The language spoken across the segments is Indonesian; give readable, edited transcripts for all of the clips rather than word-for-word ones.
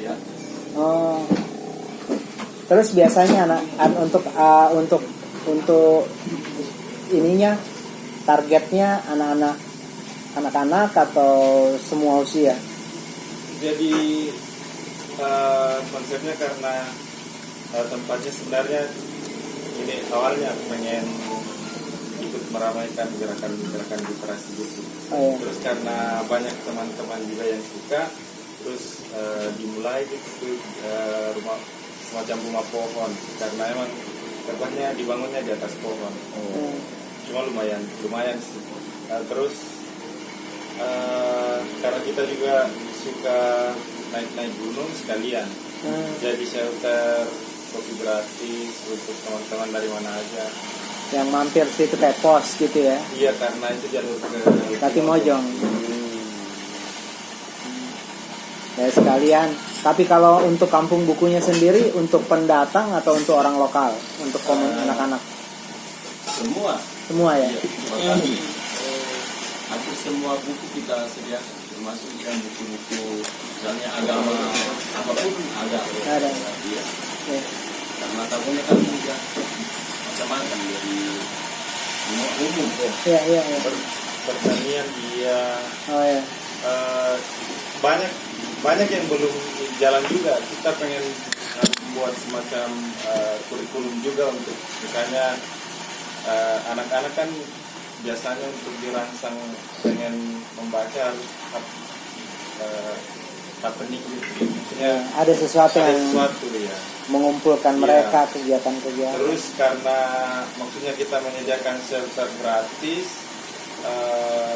ya. Oh. Terus biasanya untuk ininya targetnya anak-anak atau semua usia? Jadi konsepnya karena tempatnya sebenarnya ini awalnya pengen ikut meramaikan gerakan literasi gitu. Oh, iya. Terus karena banyak teman-teman juga yang suka, terus dimulai gitu semacam rumah pohon, karena emang tempatnya dibangunnya di atas pohon. Cuma lumayan sih. Terus karena kita juga suka naik gunung sekalian, jadi shelter kopi gratis untuk teman-teman dari mana aja yang mampir situ kayak pos gitu ya. Iya, karena itu jalur ke Katimojong. Ya sekalian. Tapi kalau untuk kampung bukunya sendiri untuk pendatang atau untuk orang lokal, untuk anak-anak? Semua ya. Iya, hampir semua buku kita sediakan, termasuk yang buku-buku misalnya agama apapun ada. Iya. Ya. Karena tabunya kan juga macam-macam dari semua umum kok. Iya. Pertanian dia. Oh ya. Banyak yang belum jalan juga. Kita pengen buat semacam kurikulum juga untuk misalnya anak-anak kan biasanya untuk dirangsang pengen membaca harus happening gitu. Maksudnya ada sesuatu ya. Mengumpulkan mereka kegiatan-kegiatan. Terus karena maksudnya kita menyediakan shelter gratis,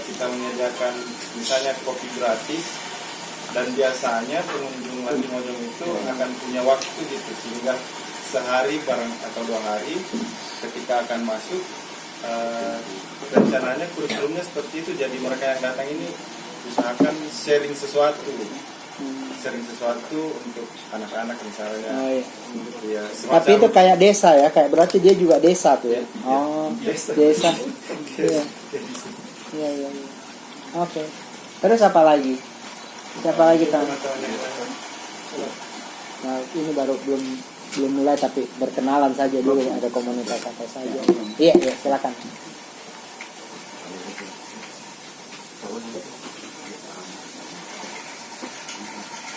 kita menyediakan misalnya kopi gratis, dan biasanya pengunjung Latimojong itu akan punya waktu gitu, sehingga sehari bareng atau 2 hari ketika akan masuk, rencananya kurikulumnya seperti itu. Jadi mereka yang datang ini usahakan sharing sesuatu untuk anak-anak misalnya. Oh, iya. Ya, tapi itu kayak desa ya, kayak berarti dia juga desa tuh ya. Oh, desa. Iya. Oke. Terus apa lagi? Siapa lagi tahu? Nah, ini baru belum mulai tapi berkenalan saja dulu, ada komunitas apa saja. Iya, silakan.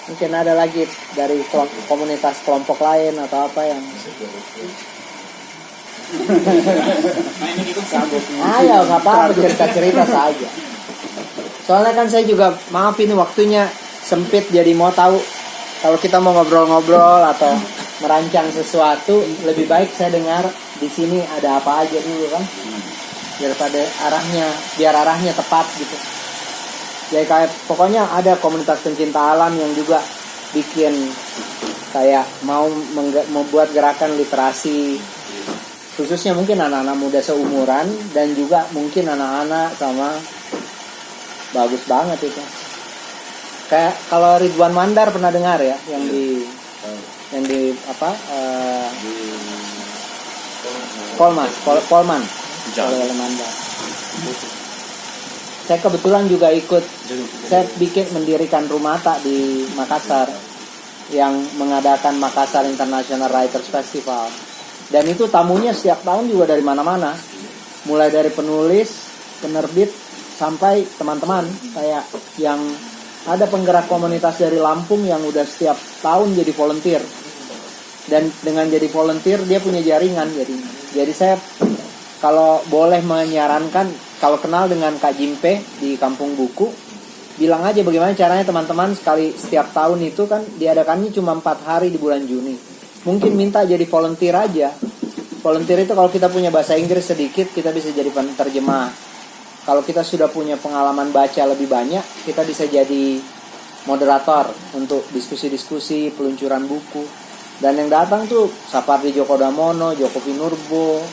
Mungkin ada lagi dari komunitas kelompok lain atau apa yang ayo nggak apa-apa, cerita saja. Soalnya kan saya juga maaf ini waktunya sempit, jadi mau tahu kalau kita mau ngobrol-ngobrol atau merancang sesuatu lebih baik saya dengar di sini ada apa aja dulu kan, daripada biar arahnya tepat gitu. Ya kayak pokoknya ada komunitas pencinta alam yang juga bikin kayak mau membuat gerakan literasi, khususnya mungkin anak-anak muda seumuran dan juga mungkin anak-anak sama bagus banget itu. Kayak kalau Ridwan Mandar pernah dengar ya, yang di Polman Mandar. Saya kebetulan juga ikut, saya mendirikan Rumata di Makassar yang mengadakan Makassar International Writers Festival. Dan itu tamunya setiap tahun juga dari mana-mana, mulai dari penulis, penerbit, sampai teman-teman kayak yang ada penggerak komunitas dari Lampung yang udah setiap tahun jadi volunteer. Dan dengan jadi volunteer dia punya jaringan. Jadi saya kalau boleh menyarankan, kalau kenal dengan Kak Jimpe di Kampung Buku, bilang aja bagaimana caranya teman-teman setiap tahun itu kan diadakannya cuma 4 hari di bulan Juni. Mungkin minta jadi volunteer aja. Volunteer itu kalau kita punya bahasa Inggris sedikit, kita bisa jadi penerjemah. Kalau kita sudah punya pengalaman baca lebih banyak, kita bisa jadi moderator untuk diskusi-diskusi, peluncuran buku. Dan yang datang tuh Sapardi Djoko Damono, Joko Pinurbo,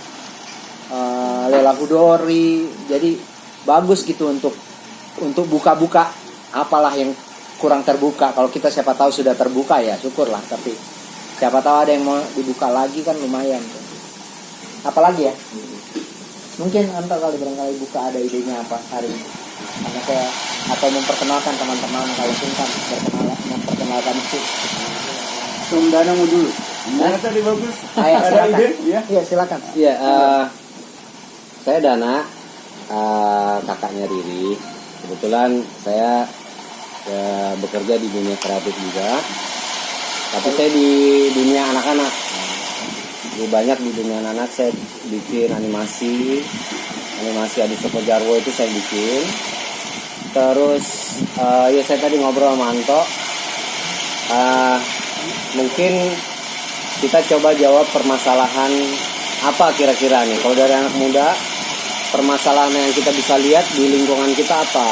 Lela Hudori. Jadi bagus gitu untuk buka-buka apalah yang kurang terbuka. Kalau kita siapa tahu sudah terbuka ya syukurlah, tapi siapa tahu ada yang mau dibuka lagi kan lumayan tuh. Apalagi ya, mungkin Anta kali barangkali buka ada idenya apa hari ini, karena saya atau memperkenalkan teman-teman kalau singkat berkenalan perkenalkan itu. Sumdana mau dulu. Mana tadi bagus? Ayo, Ada silakan. ide? Ya. Iya, silakan. Iya, saya Dana, kakaknya Riri. Kebetulan saya bekerja di dunia kreatif juga, tapi saya di dunia anak-anak. Lebih banyak di dunia anak-anak saya bikin animasi Adi Soko Jarwo itu saya bikin. Terus ya saya tadi ngobrol sama Anto. Mungkin kita coba jawab permasalahan apa kira-kira nih. Kalau dari anak muda, permasalahan yang kita bisa lihat di lingkungan kita apa?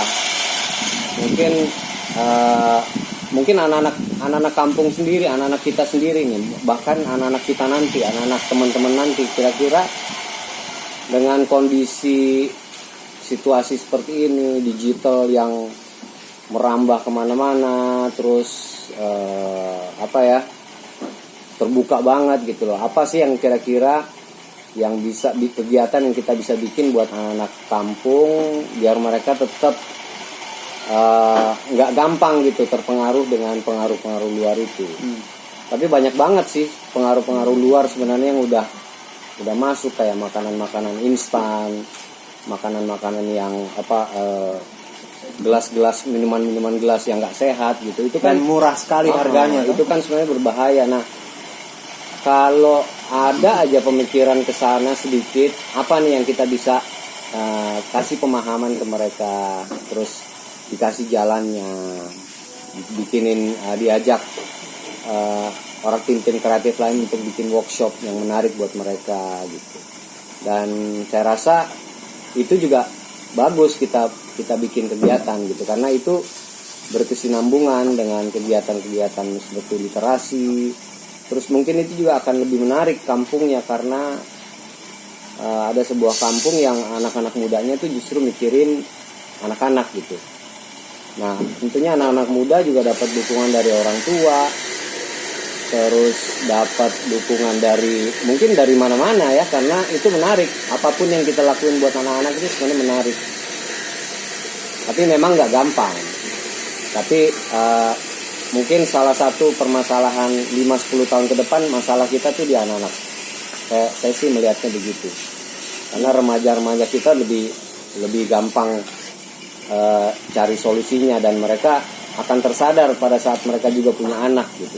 Mungkin anak-anak kampung sendiri, anak-anak kita sendiri nih, bahkan anak-anak kita nanti, anak-anak teman-teman nanti, kira-kira dengan kondisi situasi seperti ini, digital yang merambah kemana-mana, terus terbuka banget gitu loh. Apa sih yang kira-kira yang bisa kegiatan yang kita bisa bikin buat anak-anak kampung biar mereka tetap nggak gampang gitu terpengaruh dengan pengaruh-pengaruh luar itu. Tapi banyak banget sih pengaruh-pengaruh luar sebenarnya yang udah masuk, kayak makanan-makanan instan, makanan-makanan yang gelas-gelas minuman gelas yang nggak sehat gitu. Itu kan Dan murah sekali harganya. itu kan sebenarnya berbahaya. Nah, kalau ada aja pemikiran ke sana sedikit, apa nih yang kita bisa kasih pemahaman ke mereka, terus dikasih jalannya, diajak orang tim-tim kreatif lain untuk bikin workshop yang menarik buat mereka gitu. Dan saya rasa itu juga bagus kita bikin kegiatan gitu, karena itu berkesinambungan dengan kegiatan-kegiatan seperti literasi. Terus mungkin itu juga akan lebih menarik kampungnya, karena ada sebuah kampung yang anak-anak mudanya tuh justru mikirin anak-anak gitu. Nah, tentunya anak-anak muda juga dapat dukungan dari orang tua, terus dapat dukungan mungkin dari mana-mana ya, karena itu menarik. Apapun yang kita lakuin buat anak-anak itu sebenarnya menarik. Tapi memang nggak gampang. Tapi mungkin salah satu permasalahan 5-10 tahun ke depan, masalah kita tuh di anak-anak. Saya sih melihatnya begitu. Karena remaja-remaja kita lebih gampang cari solusinya, dan mereka akan tersadar pada saat mereka juga punya anak gitu.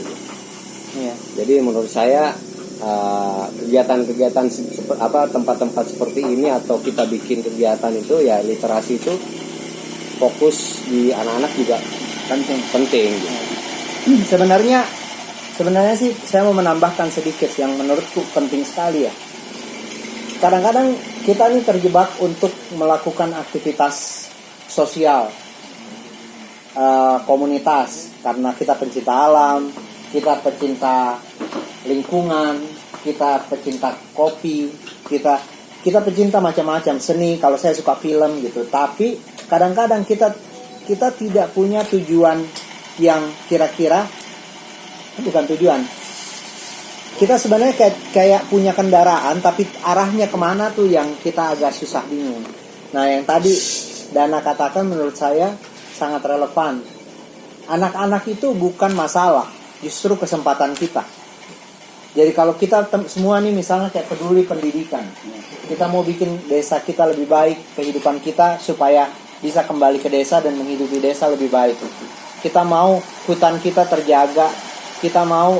Iya. Jadi menurut saya kegiatan-kegiatan tempat-tempat seperti ini, atau kita bikin kegiatan itu ya, literasi itu fokus di anak-anak juga penting gitu. Sebenarnya sih saya mau menambahkan sedikit yang menurutku penting sekali ya. Kadang-kadang kita ini terjebak untuk melakukan aktivitas sosial, komunitas, karena kita pencinta alam, kita pecinta lingkungan, kita pecinta kopi, kita pecinta macam-macam seni. Kalau saya suka film gitu, tapi kadang-kadang kita tidak punya tujuan yang kira-kira, bukan tujuan. Kita sebenarnya kayak punya kendaraan, tapi arahnya kemana tuh yang kita agak susah bingung. Nah, yang tadi Dana katakan menurut saya sangat relevan. Anak-anak itu bukan masalah, justru kesempatan kita. Jadi kalau kita semua nih misalnya kayak peduli pendidikan, kita mau bikin desa kita lebih baik, kehidupan kita supaya bisa kembali ke desa dan menghidupi desa lebih baik. Kita mau hutan kita terjaga, kita mau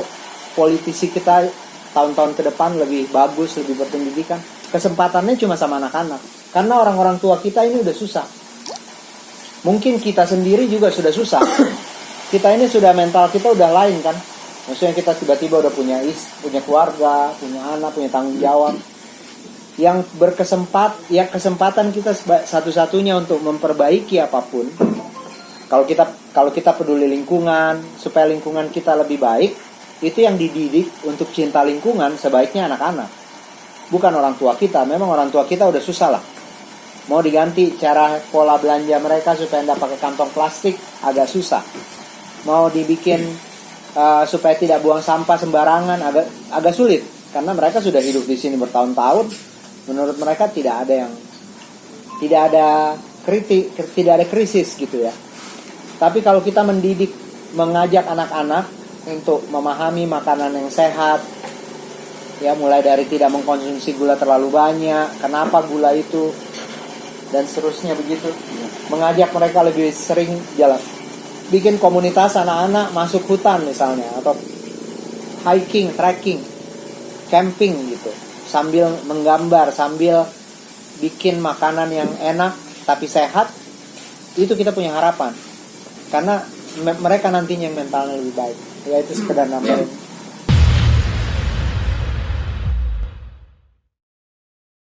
politisi kita tahun-tahun ke depan lebih bagus, lebih berpendidikan. Kesempatannya cuma sama anak-anak. Karena orang-orang tua kita ini udah susah. Mungkin kita sendiri juga sudah susah. Kita ini sudah mental kita udah lain kan. Maksudnya kita tiba-tiba udah punya keluarga, punya anak, punya tanggung jawab. Yang kesempatan kita satu-satunya untuk memperbaiki apapun. Kalau kita peduli lingkungan, supaya lingkungan kita lebih baik, itu yang dididik untuk cinta lingkungan sebaiknya anak-anak. Bukan orang tua kita. Memang orang tua kita udah susah lah. Mau diganti cara pola belanja mereka supaya tidak pakai kantong plastik agak susah. Mau dibikin supaya tidak buang sampah sembarangan agak sulit, karena mereka sudah hidup di sini bertahun-tahun. Menurut mereka tidak ada krisis gitu ya. Tapi kalau kita mendidik mengajak anak-anak untuk memahami makanan yang sehat, ya mulai dari tidak mengkonsumsi gula terlalu banyak, kenapa gula itu, dan seterusnya begitu. Mengajak mereka lebih sering jalan, bikin komunitas anak-anak masuk hutan misalnya, atau hiking, trekking, camping gitu, sambil menggambar, sambil bikin makanan yang enak tapi sehat. Itu kita punya harapan, karena mereka nantinya yang mentalnya lebih baik. Ya itu sekedar nambahin.